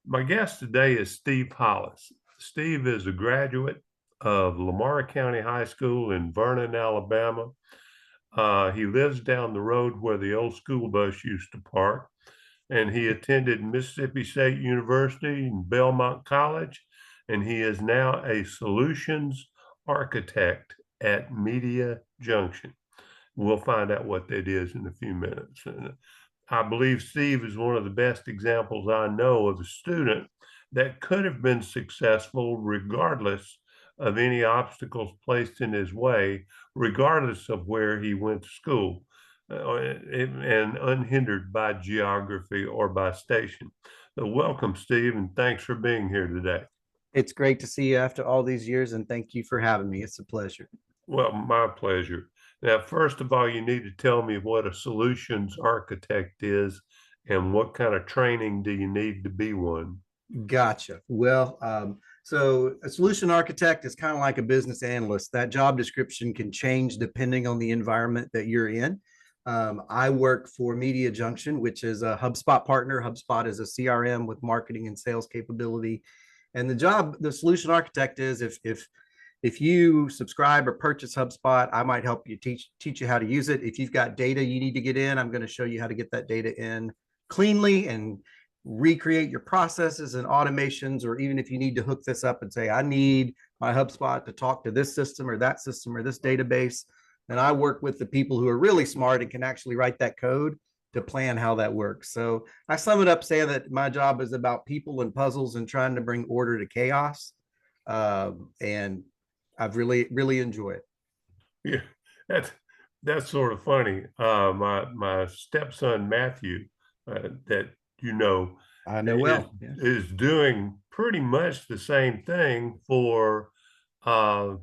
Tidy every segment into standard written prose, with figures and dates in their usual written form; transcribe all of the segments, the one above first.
My guest today is Steve Hollis. Steve is a graduate of Lamar County High School in Vernon, Alabama. He lives down the road where the old school bus used to park, and he attended Mississippi State University and Belmont College, and he is now a solutions architect at Media Junction. We'll find out what that is in a few minutes. And I believe Steve is one of the best examples I know of a student that could have been successful regardless of any obstacles placed in his way, regardless of where he went to school, and unhindered by geography or by station. So welcome, Steve, and thanks for being here today. It's great to see you after all these years, and thank you for having me. It's a pleasure. Well, my pleasure. Now, first of all, you need to tell me what a solutions architect is and what kind of training do you need to be one? Gotcha. So a solution architect is kind of like a business analyst. That job description can change depending on the environment that you're in. I work for Media Junction, which is a HubSpot partner. HubSpot is a CRM with marketing and sales capability. And the solution architect is if you subscribe or purchase HubSpot, I might help you teach you how to use it. If you've got data you need to get in, I'm going to show you how to get that data in cleanly and recreate your processes and automations. Or even if you need to hook this up and say, I need my HubSpot to talk to this system or this database, then I work with the people who are really smart and can actually write that code to plan how that works. So I sum it up saying that my job is about people and puzzles and trying to bring order to chaos. And I've really enjoyed it. Yeah, that's sort of funny. My stepson Matthew, that you know, I know well. Yeah. is doing pretty much the same thing for the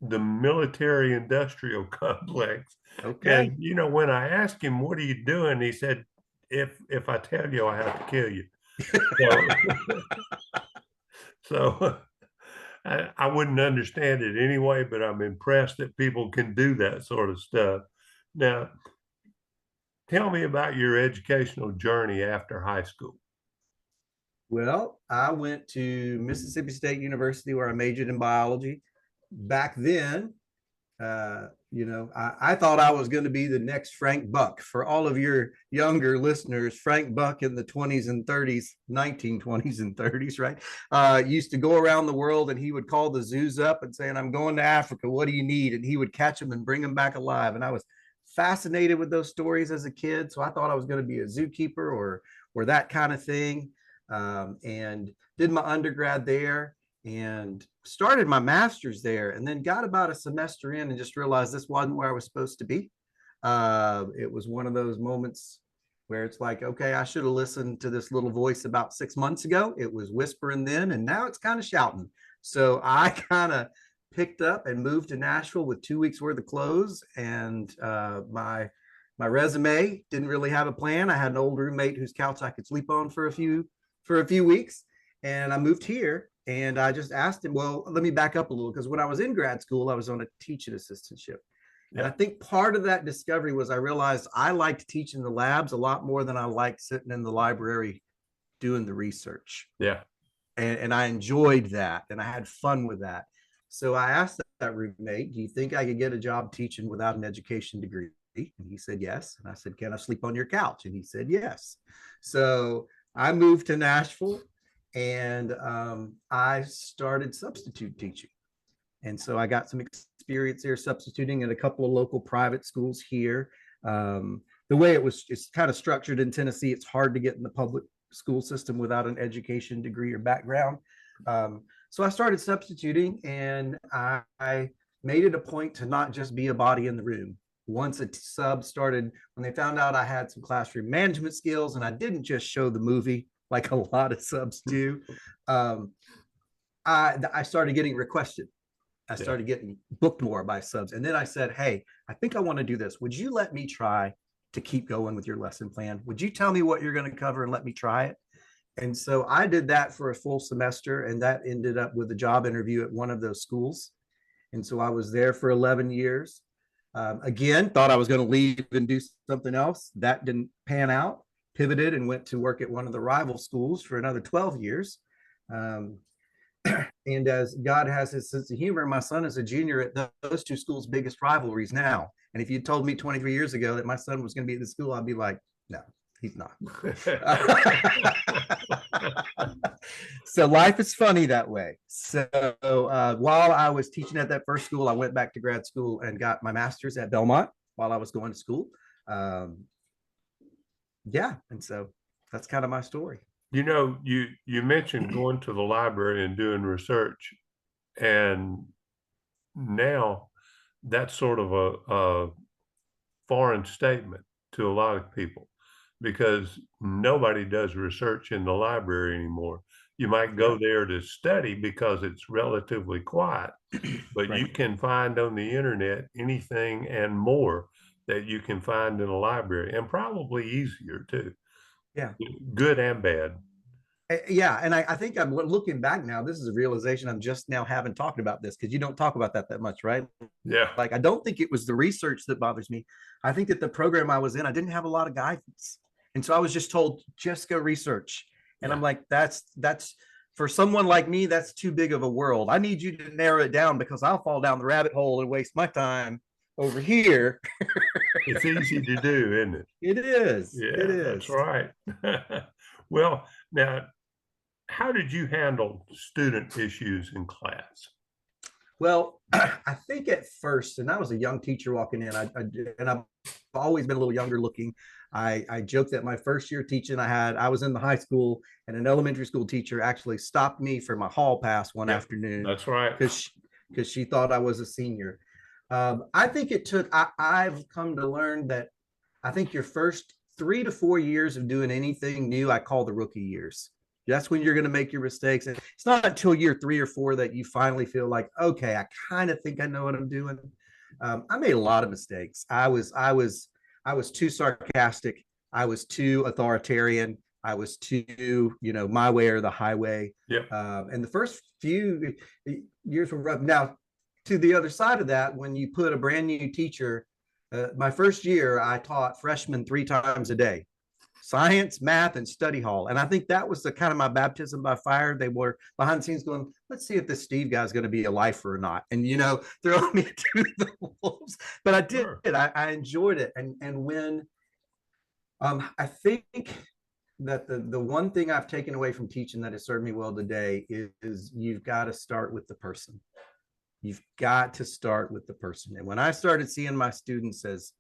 military industrial complex. Okay. And when I asked him, "What are you doing?" he said, "If I tell you, I have to kill you." So I wouldn't understand it anyway, but I'm impressed that people can do that sort of stuff. Now, tell me about your educational journey after high school. Well, I went to Mississippi State University where I majored in biology. Back then, I thought I was going to be the next Frank Buck. For all of your younger listeners, Frank Buck in the 20s and 30s, 1920s and 30s, right? Used to go around the world and he would call the zoos up and saying, I'm going to Africa. What do you need? And he would catch them and bring them back alive. And I was fascinated with those stories as a kid. So I thought I was going to be a zookeeper or that kind of thing. And did my undergrad there and started my master's there, and then got about a semester in and just realized this wasn't where I was supposed to be. It was one of those moments where it's like, okay, I should have listened to this little voice about 6 months ago. It was whispering then, and now it's kind of shouting. So I kind of picked up and moved to Nashville with 2 weeks worth of clothes, and my resume didn't really have a plan. I had an old roommate whose couch I could sleep on for a few weeks, and I moved here. And I just asked him, well, let me back up a little, because when I was in grad school, I was on a teaching assistantship. Yeah. And I think part of that discovery was I realized I liked teaching the labs a lot more than I liked sitting in the library doing the research. Yeah. And I enjoyed that, and I had fun with that. So I asked that roommate, do you think I could get a job teaching without an education degree? And he said yes. And I said, can I sleep on your couch? And he said yes. So I moved to Nashville, and I started substitute teaching. And so I got some experience there substituting in a couple of local private schools here. The way it's kind of structured in Tennessee, it's hard to get in the public school system without an education degree or background. So I started substituting, and I made it a point to not just be a body in the room. Once a sub started, when they found out I had some classroom management skills and I didn't just show the movie like a lot of subs do, I started getting requested. I started getting booked more by subs. And then I said, hey, I think I want to do this. Would you let me try to keep going with your lesson plan? Would you tell me what you're going to cover and let me try it? And so I did that for a full semester, and that ended up with a job interview at one of those schools. And so I was there for 11 years. Again, thought I was going to leave and do something else. That didn't pan out. pivoted and went to work at one of the rival schools for another 12 years. And as God has his sense of humor, my son is a junior at those two schools' biggest rivalries now. And if you told me 23 years ago that my son was going to be at the school, I'd be like, no, he's not. So life is funny that way. So while I was teaching at that first school, I went back to grad school and got my master's at Belmont while I was going to school. Yeah, and so that's kind of my story. You know, you mentioned going to the library and doing research, and now that's sort of a foreign statement to a lot of people because nobody does research in the library anymore. You might go there to study because it's relatively quiet, but you can find on the internet anything and more that you can find in a library, and probably easier too. Yeah. Good and bad. Yeah. And I think I'm looking back now, this is a realization I'm just now having talking about this, because you don't talk about that much, right? Yeah. Like, I don't think it was the research that bothers me. I think that the program I was in, I didn't have a lot of guidance. And so I was just told, just go research. And I'm like, that's for someone like me, that's too big of a world. I need you to narrow it down because I'll fall down the rabbit hole and waste my time over here. It's easy to do, isn't it? It is. Yeah, it is. that's right. Well, now, how did you handle student issues in class? Well, I think at first, and I was a young teacher walking in, and I've always been a little younger looking. I joked that my first year teaching, I was in the high school, and an elementary school teacher actually stopped me for my hall pass one afternoon. That's right. Because she thought I was a senior. I think it took, I've come to learn that I think your first 3 to 4 years of doing anything new, I call the rookie years. That's when you're going to make your mistakes. And it's not until year 3 or 4 that you finally feel like, okay, I kind of think I know what I'm doing. I made a lot of mistakes. I was too sarcastic. I was too authoritarian. I was too, my way or the highway. Yep. And the first few years were rough. Now, to the other side of that, when you put a brand new teacher, my first year, I taught freshmen 3 times a day. Science, math, and study hall. And I think that was the kind of my baptism by fire. They were behind the scenes going, let's see if this Steve guy's going to be a lifer or not. And, throw me to the wolves. But I did. Sure. I enjoyed it. And when I think that the one thing I've taken away from teaching that has served me well today is you've got to start with the person. You've got to start with the person. And when I started seeing my students as,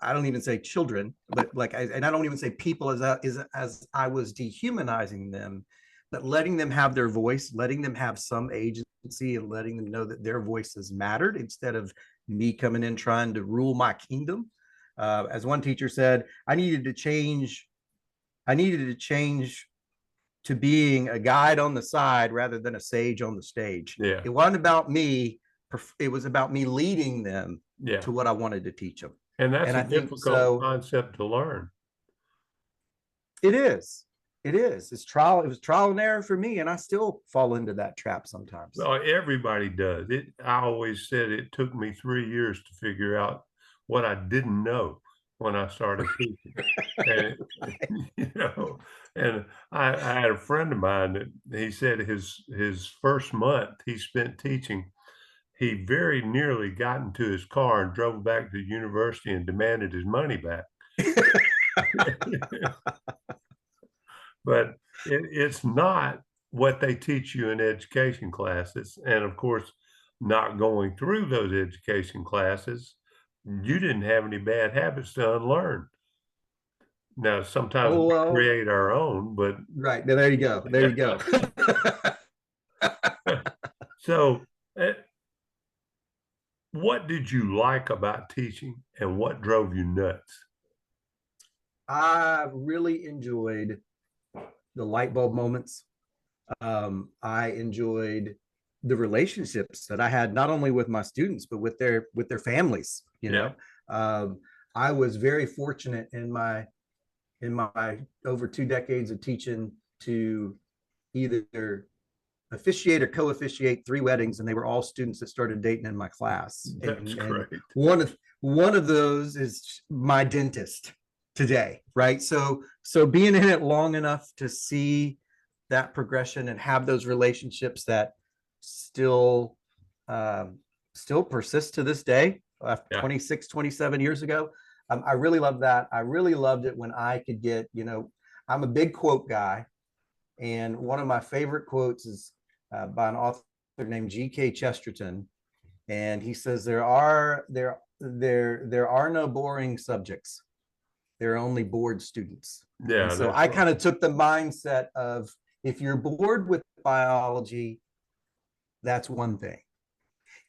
I don't even say children, but and I don't even say people as I was dehumanizing them, but letting them have their voice, letting them have some agency, and letting them know that their voices mattered instead of me coming in trying to rule my kingdom. As one teacher said, I needed to change to being a guide on the side rather than a sage on the stage. Yeah. It wasn't about me. It was about me leading them to what I wanted to teach them. And that's a difficult concept to learn. It is. It is. It was trial and error for me, and I still fall into that trap sometimes. Well, everybody does. I always said it took me 3 years to figure out what I didn't know when I started teaching. And I had a friend of mine that he said his first month he spent teaching, he very nearly got into his car and drove back to the university and demanded his money back. But it's not what they teach you in education classes. And of course, not going through those education classes, you didn't have any bad habits to unlearn. Now, sometimes we create our own, but right. Now, there you go. There you go. So, what did you like about teaching and what drove you nuts? I really enjoyed the light bulb moments. I enjoyed the relationships that I had, not only with my students, but with their families, I was very fortunate in my over 2 decades of teaching to either officiate or co-officiate 3 weddings, and they were all students that started dating in my class. That's great. One of those is my dentist. today, right? So being in it long enough to see that progression and have those relationships that still still persist to this day, after Yeah. 26, 27 years ago. I really love that. I really loved it when I could get, I'm a big quote guy. And one of my favorite quotes is by an author named G.K. Chesterton. And he says, there are no boring subjects. There are only bored students. And Yeah, so that's I right. kind of took the mindset of, if you're bored with biology, that's one thing.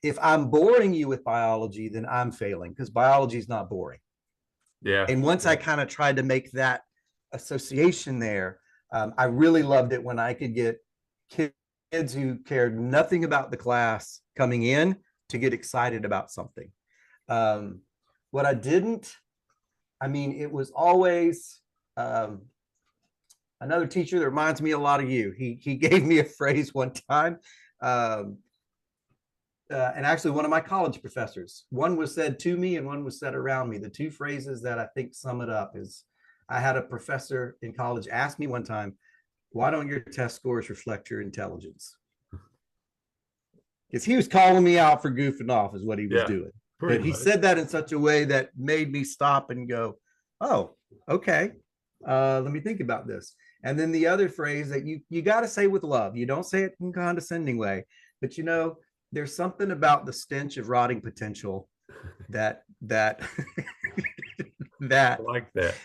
If I'm boring you with biology, then I'm failing, because biology is not boring. Yeah. And once I kind of tried to make that association there, I really loved it when I could get kids who cared nothing about the class coming in to get excited about something. What I didn't, I mean, it was always another teacher that reminds me a lot of you. He gave me a phrase one time. And actually one of my college professors, one was said to me and one was said around me. The two phrases that I think sum it up is, I had a professor in college ask me one time, why don't your test scores reflect your intelligence? Because he was calling me out for goofing off is what he was Yeah. doing. Pretty But he much. said that in such a way that made me stop and go, oh, okay. Let me think about this. And then the other phrase that you got to say with love. You don't say it in a condescending way, but there's something about the stench of rotting potential that I that like that.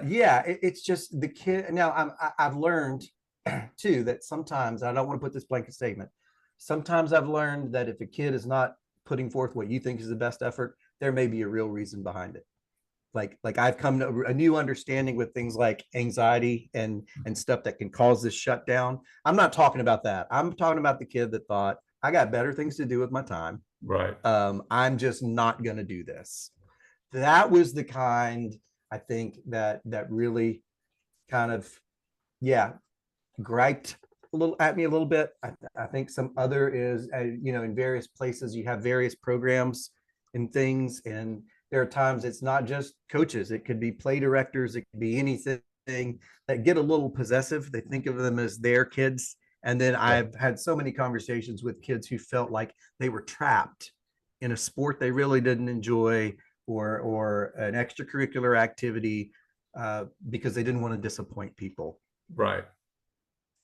yeah, it's just the kid. Now I've learned too that sometimes, I don't want to put this blanket statement, sometimes I've learned that if a kid is not putting forth what you think is the best effort, there may be a real reason behind it. Like I've come to a new understanding with things like anxiety and stuff that can cause this shutdown. I'm not talking about that. I'm talking about the kid that thought, I got better things to do with my time. Right. I'm just not going to do this. That was the kind, I think, that really kind of, yeah, griped a little at me a little bit. I think some other is, in various places you have various programs and things, and there are times it's not just coaches, it could be play directors, it could be anything that get a little possessive. They think of them as their kids. And then Yeah. I've had so many conversations with kids who felt like they were trapped in a sport they really didn't enjoy, or an extracurricular activity, because they didn't want to disappoint people, Right.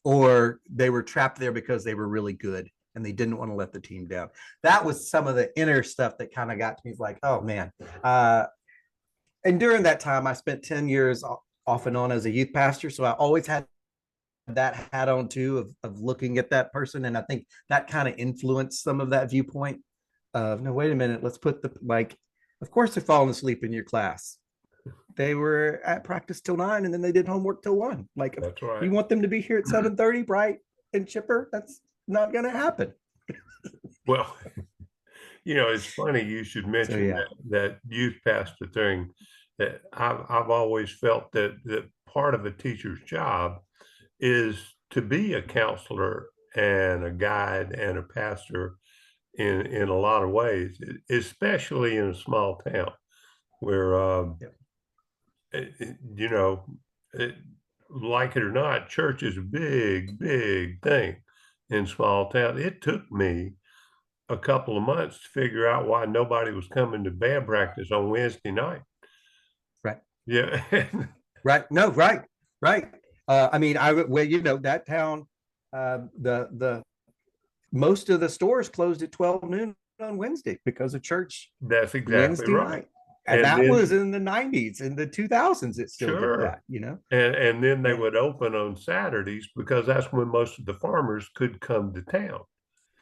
or they were trapped there because they were really good and they didn't want to let the team down. That was some of the inner stuff that kind of got to me. It's like, oh man. And during that time, I spent 10 years off and on as a youth pastor. So I always had that hat on too, of looking at that person. And I think that kind of influenced some of that viewpoint of, no, wait a minute, let's put of course they're falling asleep in your class. They were at practice till 9 and then they did homework till 1. Like, if That's right. you want them to be here at 7:30, bright and chipper, that's not going to happen. Well, it's funny you should So mention yeah. that youth pastor thing. That I've always felt that part of a teacher's job is to be a counselor and a guide and a pastor in a lot of ways, especially in a small town where Yep. you know, it, like it or not, church is a big, big thing in small town. It took me a couple of months to figure out why nobody was coming to band practice on Wednesday night. Right. Yeah. Right. No, right. Right. I mean, that town, the most of the stores closed at 12 noon on Wednesday because of church That's exactly Wednesday right. night. And And that was then in the 90s. In the 2000s, it still did sure. that. And then they And would open on Saturdays because that's when most of the farmers could come to town.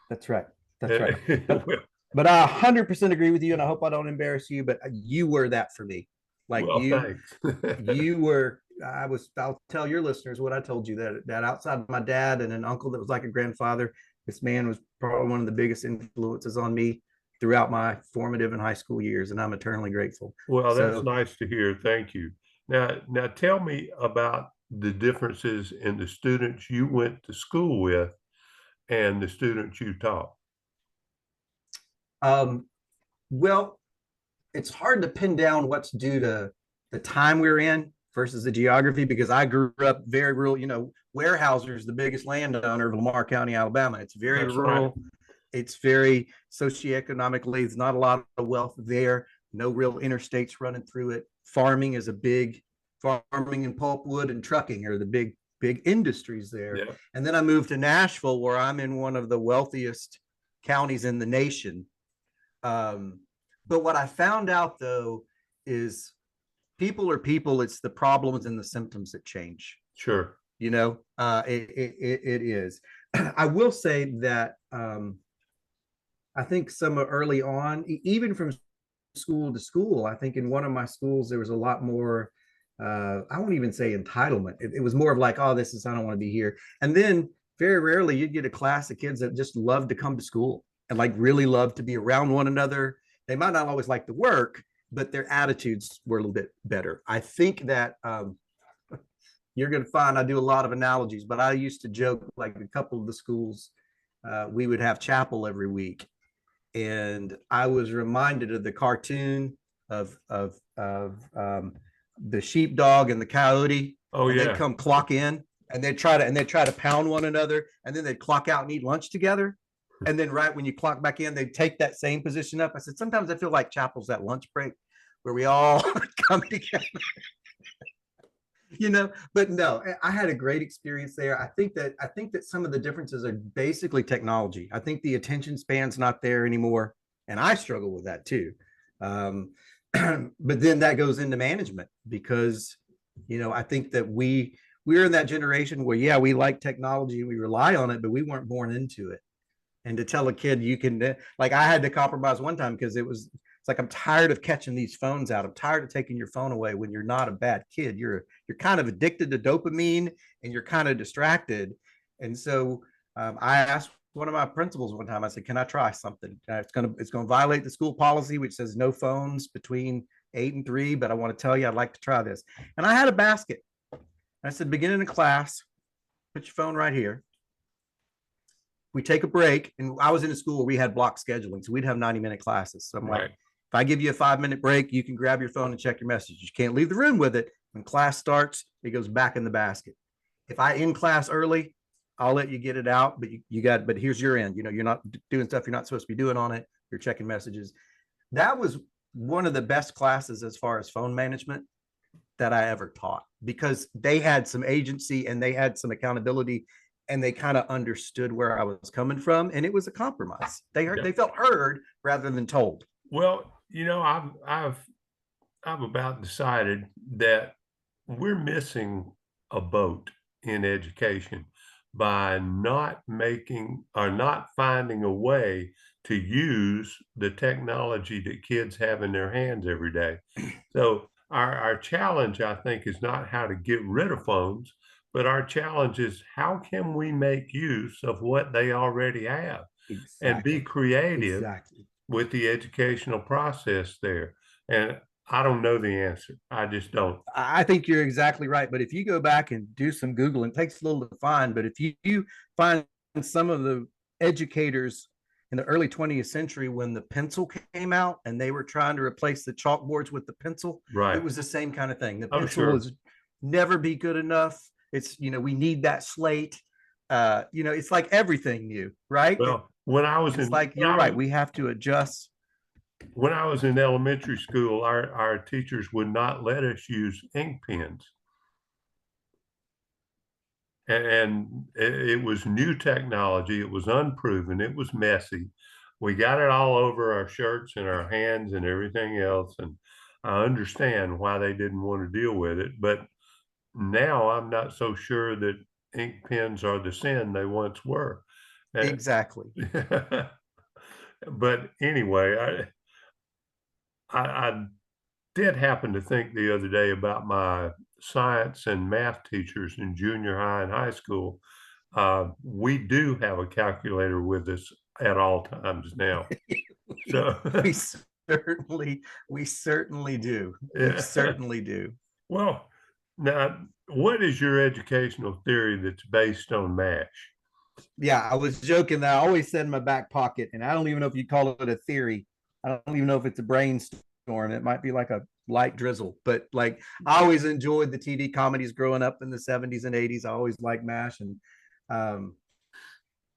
that's right. That's right. But Well, but I 100% agree with you, and I hope I don't embarrass you, but you were that for me. Like well, thanks. you were, I'll tell your listeners what I told you, that outside of my dad and an uncle that was like a grandfather, this man was probably one of the biggest influences on me throughout my formative and high school years, and I'm eternally grateful. Well, that's So, nice to hear. Thank you. Now tell me about the differences in the students you went to school with and the students you taught. um, well, it's hard to pin down what's due to the time we're in versus the geography, because I grew up very rural. Weyerhaeuser is the biggest landowner of Lamar County, Alabama. It's very That's right. rural. It's very socioeconomically, there's not a lot of wealth there. No real interstates running through it. Farming is a big, farming and pulpwood and trucking are the big industries there. Yeah. And then I moved to Nashville, where I'm in one of the wealthiest counties in the nation. But what I found out though is people are people. It's the problems and the symptoms that change. Sure. It is. I will say that I think some early on, even from school to school, I think in one of my schools there was a lot more. I won't even say entitlement. It was more of like, oh, this is, I don't want to be here. And then very rarely you'd get a class of kids that just love to come to school and like really love to be around one another. They might not always like the work, but their attitudes were a little bit better. I think that you're going to find I do a lot of analogies, but I used to joke like a couple of the schools, we would have chapel every week. And I was reminded of the cartoon of the sheepdog and the coyote. Oh, and yeah. They'd come clock in and they'd try to pound one another, and then they'd clock out and eat lunch together. And then right when you clock back in, they'd take that same position up. I said, sometimes I feel like chapel's that lunch break where we all come together. But no, I had a great experience there. I think that some of the differences are basically technology. I think the attention span's not there anymore, and I struggle with that too. But then that goes into management, because I think that we're in that generation where, yeah, we like technology, we rely on it, but we weren't born into it. And to tell a kid you can, like, I had to compromise one time because it's like, I'm tired of catching these phones out. I'm tired of taking your phone away when you're not a bad kid. You're kind of addicted to dopamine and you're kind of distracted. And so I asked one of my principals one time, I said, can I try something? It's going to violate the school policy, which says no phones between 8 and 3, but I want to tell you, I'd like to try this. And I had a basket. I said, beginning of class, put your phone right here. We take a break, and I was in a school where we had block scheduling, so we'd have 90-minute classes. So I'm like, if I give you a 5-minute break, you can grab your phone and check your messages. You can't leave the room with it. When class starts, it goes back in the basket. If I end class early, I'll let you get it out, but but here's your end. You're not doing stuff you're not supposed to be doing on it. You're checking messages. That was one of the best classes as far as phone management that I ever taught, because they had some agency and they had some accountability, and they kind of understood where I was coming from, and it was a compromise. They felt heard rather than told. Well, I've about decided that we're missing a boat in education by not finding a way to use the technology that kids have in their hands every day. So our challenge, I think, is not how to get rid of phones, but our challenge is how can we make use of what they already have and be creative with the educational process there. And I don't know the answer. I just don't. I think you're exactly right. But if you go back and do some Googling, it takes a little to find, but if you find some of the educators in the early 20th century, when the pencil came out and they were trying to replace the chalkboards with the pencil, it was the same kind of thing. The pencil was never be good enough. It's, we need that slate. It's like everything new, right? Well, when I was you're right. We have to adjust. When I was in elementary school, our teachers would not let us use ink pens. And it was new technology. It was unproven. It was messy. We got it all over our shirts and our hands and everything else. And I understand why they didn't want to deal with it. But now I'm not so sure that ink pens are the sin they once were. Exactly. But anyway, I did happen to think the other day about my science and math teachers in junior high and high school. We do have a calculator with us at all times now. So we certainly do. We certainly do. Well, now, what is your educational theory that's based on MASH? Yeah, I was joking that I always said in my back pocket, and I don't even know if you call it a theory. I don't even know if it's a brainstorm. It might be like a light drizzle. But like I always enjoyed the TV comedies growing up in the 70s and 80s. I always liked MASH. And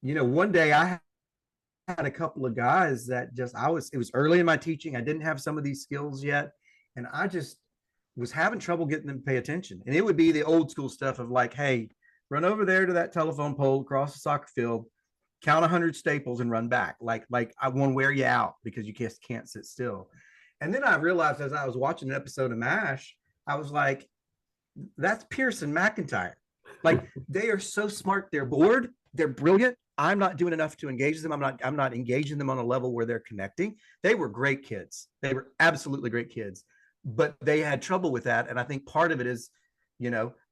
one day I had a couple of guys that it was early in my teaching. I didn't have some of these skills yet. And I just was having trouble getting them to pay attention. And it would be the old school stuff of like, hey, run over there to that telephone pole across the soccer field, count 100 staples and run back. Like I want to wear you out because you just can't sit still. And then I realized as I was watching an episode of MASH, I was like, that's Pearson McIntyre. Like they are so smart. They're bored. They're brilliant. I'm not doing enough to engage them. I'm not engaging them on a level where they're connecting. They were great kids. They were absolutely great kids, but they had trouble with that. And I think part of it is,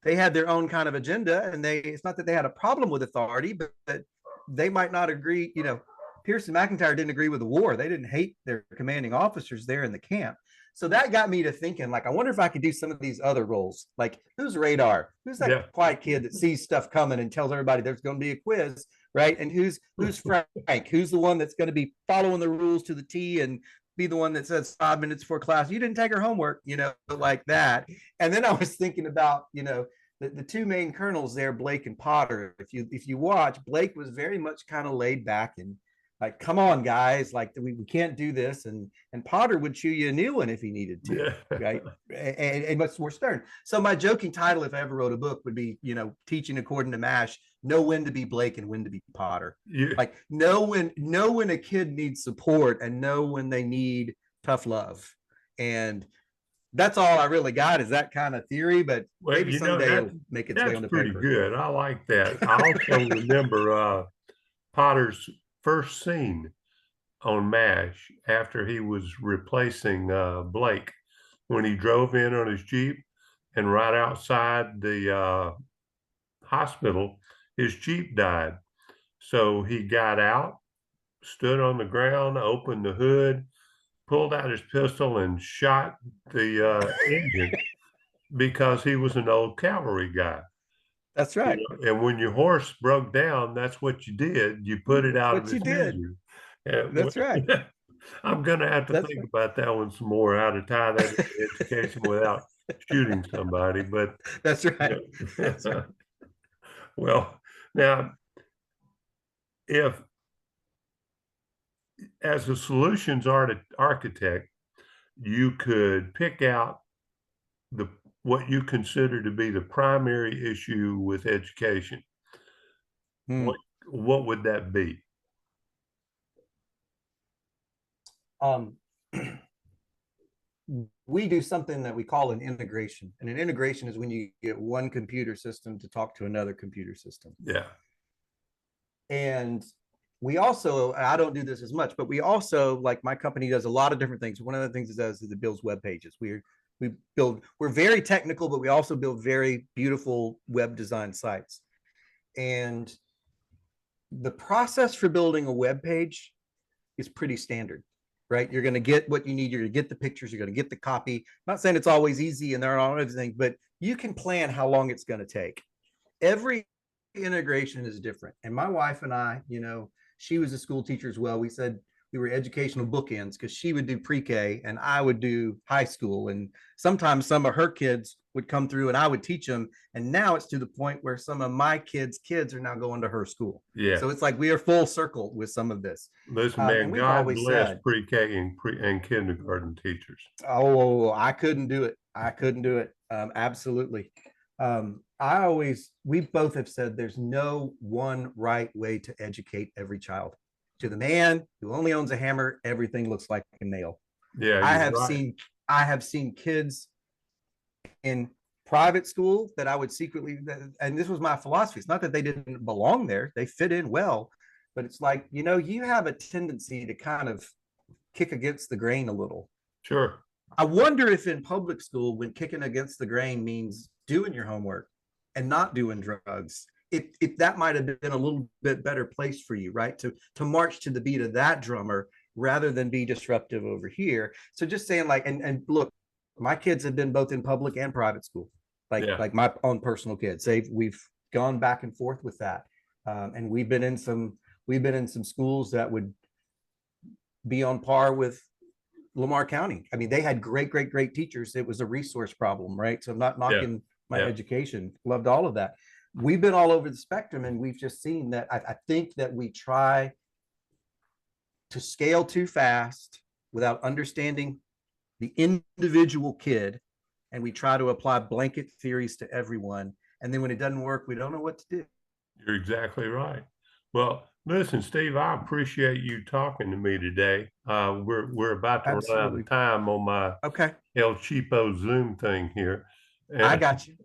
they had their own kind of agenda, and it's not that they had a problem with authority, but that they might not agree. Pearson McIntyre didn't agree with the war. They didn't hate their commanding officers there in the camp. So that got me to thinking, like, I wonder if I could do some of these other roles. Like, who's Radar? Who's that quiet kid that sees stuff coming and tells everybody there's going to be a quiz, right? And who's Frank? Who's the one that's going to be following the rules to the T and be the one that says 5 minutes before class, you didn't take her homework, like that. And then I was thinking about, the two main colonels there, Blake and Potter. If you watch, Blake was very much kind of laid back and like, come on, guys, like we can't do this. And Potter would chew you a new one if he needed to, right? And much more stern. So my joking title, if I ever wrote a book, would be, Teaching According to MASH, know when to be Blake and when to be Potter. Like know when a kid needs support and know when they need tough love. And that's all I really got is that kind of theory, but maybe someday it'll make its way on the paper. That's pretty good. I like that. I also remember Potter's first scene on MASH after he was replacing Blake, when he drove in on his Jeep, and right outside the hospital, his Jeep died. So he got out, stood on the ground, opened the hood, pulled out his pistol and shot the engine because he was an old cavalry guy. That's right. And when your horse broke down, that's what you did. You put it out of its misery. That's right. I'm going to have to think about that one some more, how to tie that into education without shooting somebody. But that's right. That's right. Well, now, if as a solutions architect, you could pick out what you consider to be the primary issue with education, what would that be? We do something that we call an integration. And an integration is when you get one computer system to talk to another computer system. Yeah. And we also, I don't do this as much, but we also, like my company does a lot of different things. One of the things it does is it builds web pages. We're very technical, but we also build very beautiful web design sites. And the process for building a web page is pretty standard, right? You're going to get what you need. You're going to get the pictures. You're going to get the copy. I'm not saying it's always easy and there are everything, but you can plan how long it's going to take. Every integration is different. And my wife and I, she was a school teacher as well. We said we were educational bookends because she would do pre-K and I would do high school. And sometimes some of her kids would come through and I would teach them. And now it's to the point where some of my kids' kids are now going to her school. Yeah. So it's like we are full circle with some of this. Listen, man, God bless pre-K and kindergarten teachers. Oh, I couldn't do it. Absolutely. We both have said there's no one right way to educate every child. To the man who only owns a hammer, everything looks like a nail. Yeah, I have seen kids in private school that I would secretly, and this was my philosophy. It's not that they didn't belong there; they fit in well, but it's like, you have a tendency to kind of kick against the grain a little. Sure. I wonder if in public school, when kicking against the grain means doing your homework and not doing drugs, if that might have been a little bit better place for you, right? To march to the beat of that drummer rather than be disruptive over here. So just saying, like, and look, my kids have been both in public and private school, like my own personal kids. We've gone back and forth with that, and we've been in some schools that would be on par with Lamar County. I mean, they had great teachers. It was a resource problem, right? So I'm not Yeah. knocking my Yeah. education. Loved all of that. We've been all over the spectrum, and we've just seen that. I think that we try to scale too fast without understanding the individual kid, and we try to apply blanket theories to everyone. And then when it doesn't work, we don't know what to do. You're exactly right. Well, listen, Steve, I appreciate you talking to me today. We're about to run out Absolutely. of time on my Okay. El Cheapo Zoom thing here. I got you.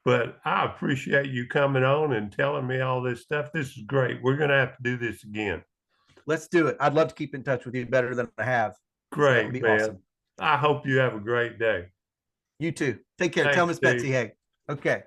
But I appreciate you coming on and telling me all this stuff. This is great. We're going to have to do this again. Let's do it. I'd love to keep in touch with you better than I have. So that would Great, be man. awesome. I hope you have a great day. You too. Take care. Tell Thanks, Miss Steve. Betsy hey. Okay.